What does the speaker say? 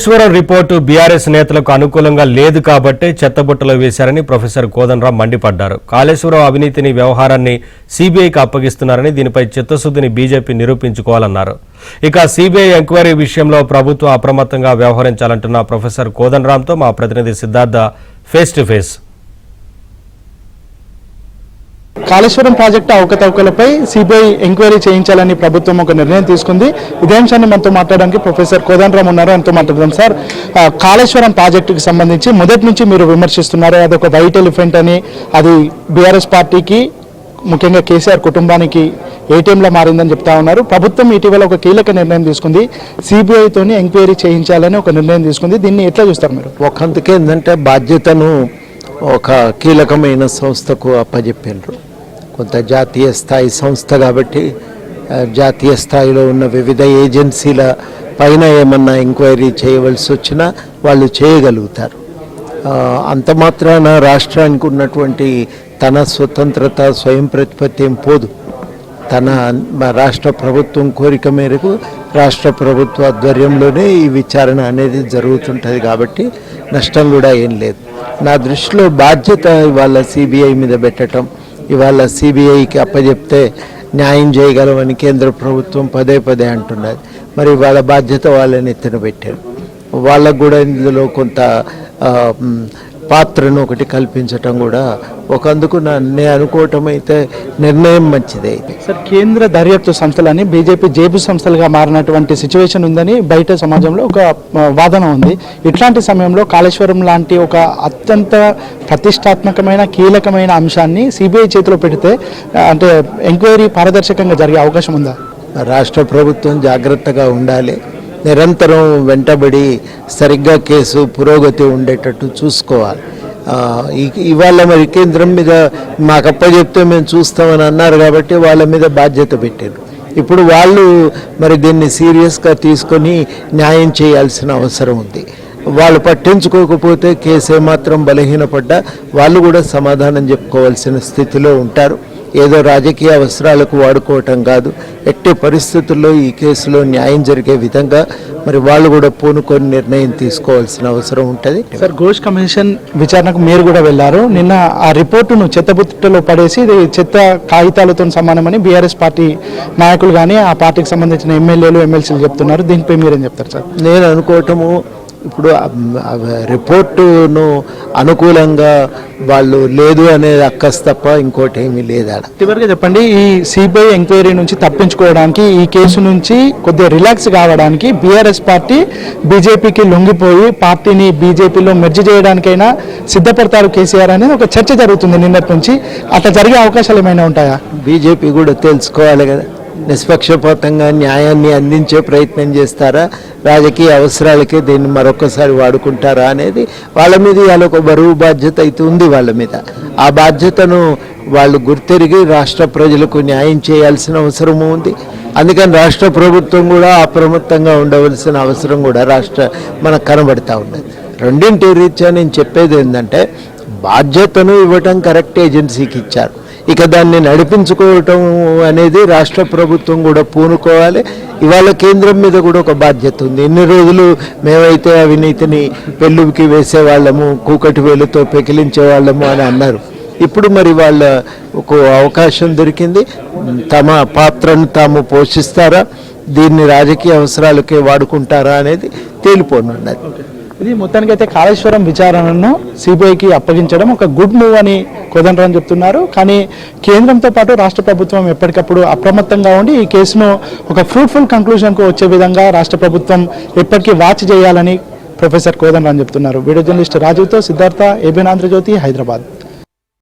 Kaleshwaram report BRS నేతలకు అనుకూలంగా లేదు కాబట్టే చెత్తబుట్టలో వేశారని ప్రొఫెసర్ కోదండరాం మండిపడ్డారు. కాళేశ్వరం అవినీతిని వ్యవహారాన్ని సీబీఐకి అప్పగిస్తున్నారని, దీనిపై చిత్తశుద్ధిని బీజేపీ నిరూపించుకోవాలన్నారు. ఇక సీబీఐ ఎంక్వైరీ విషయంలో ప్రభుత్వం అప్రమత్తంగా వ్యవహరించాలంటున్న ప్రొఫెసర్ కోదండరాంతో మా ప్రతినిధి Siddhartha face to face. Kaleshwaram project అవకతవకలపై సిబిఐ ఎంక్వైరీ చేయించాలని ప్రభుత్వం ఒక నిర్ణయం తీసుకుంది. ఇదే అంశాన్ని మనతో మాట్లాడడానికి ప్రొఫెసర్ కోదండరాం ఉన్నారు, ఆయనతో మాట్లాడదాం. సార్, కాళేశ్వరం ప్రాజెక్టుకి సంబంధించి మొదటి నుంచి మీరు విమర్శిస్తున్నారు, అదొక వైట్ ఎలిఫెంట్ అని, అది బీఆర్ఎస్ పార్టీకి ముఖ్యంగా కేసీఆర్ కుటుంబానికి ఏటీఎంలో మారిందని చెప్తా ఉన్నారు. ప్రభుత్వం ఇటీవల ఒక కీలక నిర్ణయం తీసుకుంది, సిబిఐతోని ఎంక్వైరీ చేయించాలని ఒక నిర్ణయం తీసుకుంది. దీన్ని ఎట్లా చూస్తారు మీరు? ఒకందుకే ఏంటంటే బాధ్యతను ఒక కీలకమైన సంస్థకు అప్పచెప్పారు. కొంత జాతీయ స్థాయి సంస్థ కాబట్టి జాతీయ స్థాయిలో ఉన్న వివిధ ఏజెన్సీల పైన ఏమన్నా ఎంక్వైరీ చేయవలసి వచ్చినా వాళ్ళు చేయగలుగుతారు. అంత మాత్రాన రాష్ట్రానికి ఉన్నటువంటి తన స్వతంత్రత, స్వయం ప్రతిపత్తి ఏం పోదు. తన రాష్ట్ర ప్రభుత్వం కోరిక మేరకు రాష్ట్ర ప్రభుత్వ ఆధ్వర్యంలోనే ఈ విచారణ అనేది జరుగుతుంటుంది కాబట్టి నష్టం కూడా ఏం లేదు. నా దృష్టిలో బాధ్యత ఇవాళ సిబిఐ మీద పెట్టడం, ఇవాళ సిబిఐకి అప్పచెప్తే న్యాయం చేయగలమని కేంద్ర ప్రభుత్వం పదే పదే అంటున్నది. మరి వాళ్ళ బాధ్యత వాళ్ళని ఎత్తున పెట్టారు. వాళ్ళకు కూడా ఇందులో కొంత పాత్రను ఒకటి కల్పించటం కూడా ఒకందుకు నేను అనుకోవటం అయితే నిర్ణయం మంచిదే. సార్, కేంద్ర దర్యాప్తు సంస్థలని బీజేపీ జేబు సంస్థలుగా మారినటువంటి సిచ్యువేషన్ ఉందని బయట సమాజంలో ఒక వాదన ఉంది. ఇట్లాంటి సమయంలో కాళేశ్వరం లాంటి ఒక అత్యంత ప్రతిష్టాత్మకమైన కీలకమైన అంశాన్ని సిబిఐ చేతిలో పెడితే అంటే ఎంక్వైరీ పారదర్శకంగా జరిగే అవకాశం ఉందా? రాష్ట్ర ప్రభుత్వం జాగ్రత్తగా ఉండాలి, నిరంతరం వెంటబడి సరిగ్గా కేసు పురోగతి ఉండేటట్టు చూసుకోవాలి. ఇవాళ మరి కేంద్రం మీద మాకు అప్పచెప్తే మేము చూస్తామని అన్నారు కాబట్టి వాళ్ళ మీద బాధ్యత పెట్టారు. ఇప్పుడు వాళ్ళు మరి దీన్ని సీరియస్గా తీసుకొని న్యాయం చేయాల్సిన అవసరం ఉంది. వాళ్ళు పట్టించుకోకపోతే కేసు ఏమాత్రం బలహీనపడ్డా వాళ్ళు కూడా సమాధానం చెప్పుకోవాల్సిన స్థితిలో ఉంటారు. ఏదో రాజకీయ అవసరాలకు వాడుకోవటం కాదు, ఎట్టి పరిస్థితుల్లో ఈ కేసులో న్యాయం జరిగే విధంగా మరి వాళ్ళు కూడా పూనుకొని నిర్ణయం తీసుకోవాల్సిన అవసరం ఉంటుంది. సార్, ఘోష్ కమిషన్ విచారణకు మీరు కూడా వెళ్ళారు. నిన్న ఆ రిపోర్టును చెత్తబుట్టలో పడేసి ఇది చెత్త కాగితాలతో సమానమని బీఆర్ఎస్ పార్టీ నాయకులు కానీ ఆ పార్టీకి సంబంధించిన ఎమ్మెల్యేలు, ఎమ్మెల్సీలు చెప్తున్నారు. దీనిపై మీరేం చెప్తారు సార్? నేను అనుకోవటము ఇప్పుడు రిపోర్టును అనుకూలంగా వాళ్ళు లేదు అనేది అక్కస్ తప్ప ఇంకోటి ఏమీ లేదా. చివరిగా చెప్పండి, ఈ సిబిఐ ఎంక్వైరీ నుంచి తప్పించుకోవడానికి, ఈ కేసు నుంచి కొద్దిగా రిలాక్స్ కావడానికి బీఆర్ఎస్ పార్టీ బీజేపీకి లొంగిపోయి పార్టీని బీజేపీలో మెర్జ్ చేయడానికైనా సిద్ధపడతారు కేసీఆర్ అనేది ఒక చర్చ జరుగుతుంది నిన్నటి నుంచి. అట్లా జరిగే అవకాశాలు ఏమైనా ఉంటాయా? బీజేపీ కూడా తెలుసుకోవాలి కదా, నిష్పక్షపాతంగా న్యాయాన్ని అందించే ప్రయత్నం చేస్తారా, రాజకీయ అవసరాలకే దీన్ని మరొకసారి వాడుకుంటారా అనేది వాళ్ళ మీద ఇవాళ ఒక బరువు బాధ్యత అయితే ఉంది వాళ్ళ మీద. ఆ బాధ్యతను వాళ్ళు గుర్తెరిగి రాష్ట్ర ప్రజలకు న్యాయం చేయాల్సిన అవసరము ఉంది. అందుకని రాష్ట్ర ప్రభుత్వం కూడా అప్రమత్తంగా ఉండవలసిన అవసరం కూడా మనకు కనబడతా ఉన్నది. రెండింటి రీత్యా నేను చెప్పేది ఏంటంటే, బాధ్యతను ఇవ్వటం కరెక్ట్ ఏజెన్సీకి ఇచ్చారు, ఇక దాన్ని నడిపించుకోవటం అనేది రాష్ట్ర ప్రభుత్వం కూడా పూనుకోవాలి. ఇవాళ కేంద్రం మీద కూడా ఒక బాధ్యత ఉంది. ఎన్ని రోజులు మేమైతే అవినీతిని పెళ్ళుకి వేసేవాళ్ళము, కూకటి వేలుతో పెకిలించేవాళ్ళము అని అన్నారు. ఇప్పుడు మరి వాళ్ళ ఒక అవకాశం దొరికింది. తమ పాత్రను తాము పోషిస్తారా, దీన్ని రాజకీయ అవసరాలకే వాడుకుంటారా అనేది తేలిపోనున్నది. ఇది మొత్తానికైతే కాళేశ్వరం విచారణను సిబిఐకి అప్పగించడం ఒక గుడ్ మూవ్ అని కోదండరాం చెప్తున్నారు. కానీ కేంద్రంతో పాటు రాష్ట్ర ప్రభుత్వం ఎప్పటికప్పుడు అప్రమత్తంగా ఉండి ఈ కేసును ఒక ఫ్రూట్ఫుల్ కంక్లూజన్కు వచ్చే విధంగా రాష్ట్ర ప్రభుత్వం ఎప్పటికీ వాచ్ చేయాలని ప్రొఫెసర్ కోదండరాం చెప్తున్నారు. వీడియో జర్నలిస్ట్ రాజీవ్తో సిద్ధార్థ, ఏబిఎన్ ఆంధ్రజ్యోతి, హైదరాబాద్.